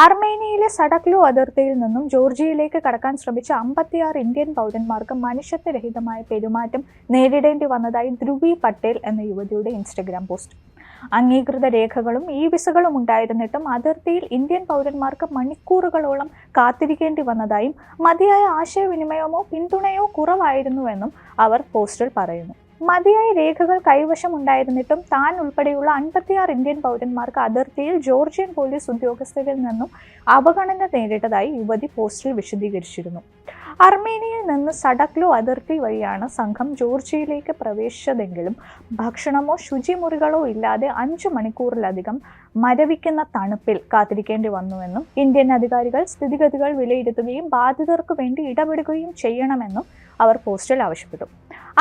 അർമേനിയയിലെ സഡക്ലു അതിർത്തിയിൽ നിന്നും ജോർജിയയിലേക്ക് കടക്കാൻ ശ്രമിച്ച 56 ഇന്ത്യൻ പൗരന്മാർക്ക് മനുഷ്യത്വരഹിതമായ പെരുമാറ്റം നേരിടേണ്ടി വന്നതായി ധ്രുവി പട്ടേൽ എന്ന യുവതിയുടെ ഇൻസ്റ്റഗ്രാം പോസ്റ്റ്. അംഗീകൃത രേഖകളും വിസകളും ഉണ്ടായിരുന്നിട്ടും അതിർത്തിയിൽ ഇന്ത്യൻ പൗരന്മാർക്ക് മണിക്കൂറുകളോളം കാത്തിരിക്കേണ്ടി വന്നതായും മതിയായ ആശയവിനിമയമോ പിന്തുണയോ കുറവായിരുന്നുവെന്നും അവർ പോസ്റ്റിൽ പറയുന്നു. മതിയായ രേഖകൾ കൈവശമുണ്ടായിരുന്നിട്ടും താൻ ഉൾപ്പെടെയുള്ള 56 ഇന്ത്യൻ പൗരന്മാർക്ക് അതിർത്തിയിൽ ജോർജിയൻ പോലീസ് ഉദ്യോഗസ്ഥരിൽ നിന്നും അവഗണന നേരിട്ടതായി യുവതി പോസ്റ്റിൽ വിശദീകരിച്ചിരുന്നു. അർമേനിയയിൽ നിന്ന് സഡക്ലു അതിർത്തി വഴിയാണ് സംഘം ജോർജിയയിലേക്ക് പ്രവേശിച്ചതെങ്കിലും ഭക്ഷണമോ ശുചിമുറികളോ ഇല്ലാതെ 5 മണിക്കൂറിലധികം മരവിക്കുന്ന തണുപ്പിൽ കാത്തിരിക്കേണ്ടി വന്നുവെന്നും ഇന്ത്യൻ അധികാരികൾ സ്ഥിതിഗതികൾ വിലയിരുത്തുകയും ബാധിതർക്ക് വേണ്ടി ഇടപെടുകയും ചെയ്യണമെന്നും അവർ പോസ്റ്റിൽ ആവശ്യപ്പെട്ടു.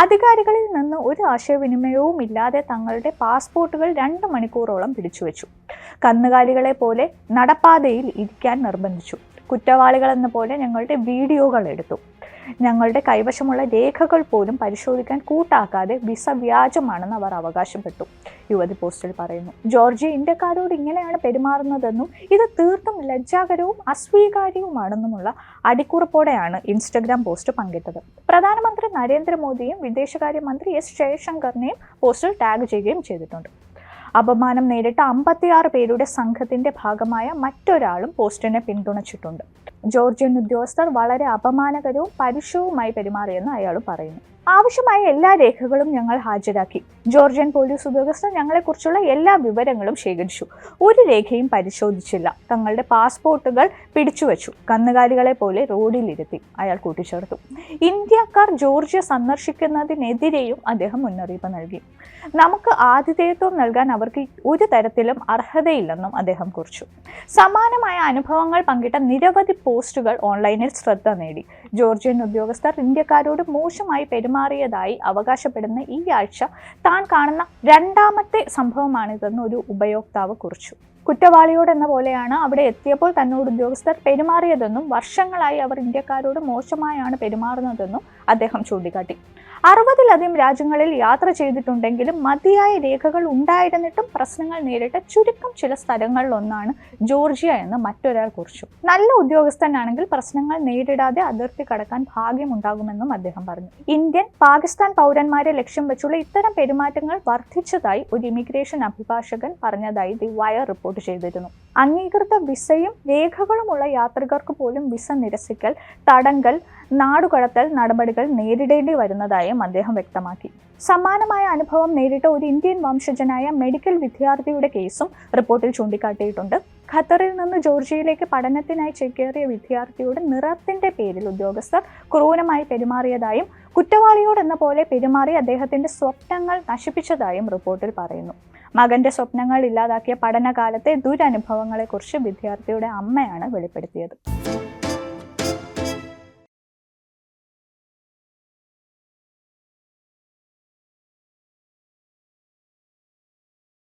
അധികാരികളിൽ നിന്ന് ഒരു ആശയവിനിമയവും ഇല്ലാതെ തങ്ങളുടെ പാസ്പോർട്ടുകൾ 2 മണിക്കൂറോളം പിടിച്ചുവെച്ചു. കന്നുകാലികളെ പോലെ നടപ്പാതയിൽ ഇരിക്കാൻ നിർബന്ധിച്ചു. കുറ്റവാളികളെന്ന പോലെ ഞങ്ങളുടെ വീഡിയോകൾ എടുത്തു. ഞങ്ങളുടെ കൈവശമുള്ള രേഖകൾ പോലും പരിശോധിക്കാൻ കൂട്ടാക്കാതെ വിസ വ്യാജമാണെന്ന് അവർ അവകാശപ്പെട്ടു, യുവതി പോസ്റ്റിൽ പറയുന്നു. ജോർജിയ ഇന്ത്യക്കാരോട് ഇങ്ങനെയാണ് പെരുമാറുന്നതെന്നും ഇത് തീർത്തും ലജ്ജാകരവും അസ്വീകാര്യവുമാണെന്നുമുള്ള അടിക്കുറിപ്പോടെയാണ് ഇൻസ്റ്റഗ്രാം പോസ്റ്റ് പങ്കിട്ടത്. പ്രധാനമന്ത്രി നരേന്ദ്രമോദിയും വിദേശകാര്യമന്ത്രി എസ് ജയശങ്കറിനെയും പോസ്റ്റിൽ ടാഗ് ചെയ്യുകയും ചെയ്തിട്ടുണ്ട്. അപമാനം നേരിട്ട 56 പേരുടെ സംഘത്തിന്റെ ഭാഗമായ മറ്റൊരാളും പോസ്റ്റിനെ പിന്തുണച്ചിട്ടുണ്ട്. ജോർജിയൻ ഉദ്യോഗസ്ഥർ വളരെ അപമാനകരവും പരുഷവുമായി പെരുമാറിയെന്ന് അയാൾ പറയുന്നു. ആവശ്യമായ എല്ലാ രേഖകളും ഞങ്ങൾ ഹാജരാക്കി. ജോർജിയൻ പോലീസ് ഉദ്യോഗസ്ഥർ ഞങ്ങളെക്കുറിച്ചുള്ള എല്ലാ വിവരങ്ങളും ശേഖരിച്ചു. ഒരു രേഖയും പരിശോധിച്ചില്ല. തങ്ങളുടെ പാസ്പോർട്ടുകൾ പിടിച്ചുവെച്ചു. കന്നുകാലികളെ പോലെ റോഡിലിരുത്തി, അയാൾ കൂട്ടിച്ചേർത്തു. ഇന്ത്യക്കാർ ജോർജിയ സന്ദർശിക്കുന്നതിനെതിരെയും അദ്ദേഹം മുന്നറിയിപ്പ് നൽകി. നമുക്ക് ആതിഥേയത്വം നൽകാൻ അവർക്ക് ഒരു തരത്തിലും അർഹതയില്ലെന്നും അദ്ദേഹം കുറിച്ചു. സമാനമായ അനുഭവങ്ങൾ പങ്കിട്ട നിരവധി പോസ്റ്റുകൾ ഓൺലൈനിൽ ശ്രദ്ധ നേടി. ജോർജിയൻ ഉദ്യോഗസ്ഥർ ഇന്ത്യക്കാരോട് മോശമായി പെരുമാറിയതായി അവകാശപ്പെടുന്ന ഈ ആഴ്ച താൻ കാണുന്ന 2ാമത്തെ സംഭവമാണിതെന്ന് ഒരു ഉപയോക്താവ് കുറിച്ചു. കുറ്റവാളിയോടെന്ന പോലെയാണ് അവിടെ എത്തിയപ്പോൾ തന്നോട് ഉദ്യോഗസ്ഥർ പെരുമാറിയതെന്നും വർഷങ്ങളായി അവർ ഇന്ത്യക്കാരോട് മോശമായാണ് പെരുമാറുന്നതെന്നും അദ്ദേഹം ചൂണ്ടിക്കാട്ടി. 60-ലധികം രാജ്യങ്ങളിൽ യാത്ര ചെയ്തിട്ടുണ്ടെങ്കിലും മതിയായ രേഖകൾ ഉണ്ടായിരുന്നിട്ടും പ്രശ്നങ്ങൾ നേരിട്ട ചുരുക്കം ചില സ്ഥലങ്ങളിലൊന്നാണ് ജോർജിയ എന്ന് മറ്റൊരാൾ കുറിച്ചു. നല്ല ഉദ്യോഗസ്ഥനാണെങ്കിൽ പ്രശ്നങ്ങൾ നേരിടാതെ അതിർത്തി കടക്കാൻ ഭാഗ്യമുണ്ടാകുമെന്നും അദ്ദേഹം പറഞ്ഞു. ഇന്ത്യൻ, പാകിസ്ഥാൻ പൗരന്മാരെ ലക്ഷ്യം വെച്ചുള്ള ഇത്തരം പെരുമാറ്റങ്ങൾ വർദ്ധിച്ചതായി ഒരു ഇമിഗ്രേഷൻ അഭിഭാഷകൻ പറഞ്ഞതായി ദി വയർ റിപ്പോർട്ട് ചെയ്തിരുന്നു. അംഗീകൃത വിസയും രേഖകളുമുള്ള യാത്രികർക്ക് പോലും വിസ നിരസിക്കൽ, തടങ്കൽ, നാടുകടത്തൽ നടപടികൾ നേരിടേണ്ടി വരുന്നതായും അദ്ദേഹം വ്യക്തമാക്കി. സമാനമായ അനുഭവം നേരിട്ട ഒരു ഇന്ത്യൻ വംശജനായ മെഡിക്കൽ വിദ്യാർത്ഥിയുടെ കേസും റിപ്പോർട്ടിൽ ചൂണ്ടിക്കാട്ടിയിട്ടുണ്ട്. ഖത്തറിൽ നിന്ന് ജോർജിയയിലേക്ക് പഠനത്തിനായി ചേക്കേറിയ വിദ്യാർത്ഥിയുടെ നിറത്തിന്റെ പേരിൽ ഉദ്യോഗസ്ഥർ ക്രൂരമായി പെരുമാറിയതായും കുറ്റവാളിയോടെന്ന പോലെ പെരുമാറി അദ്ദേഹത്തിന്റെ സ്വപ്നങ്ങൾ നശിപ്പിച്ചതായും റിപ്പോർട്ടിൽ പറയുന്നു. മകന്റെ സ്വപ്നങ്ങൾ ഇല്ലാതാക്കിയ പഠനകാലത്തെ ദുരനുഭവങ്ങളെക്കുറിച്ച് വിദ്യാർത്ഥിയുടെ അമ്മയാണ് വെളിപ്പെടുത്തിയത്.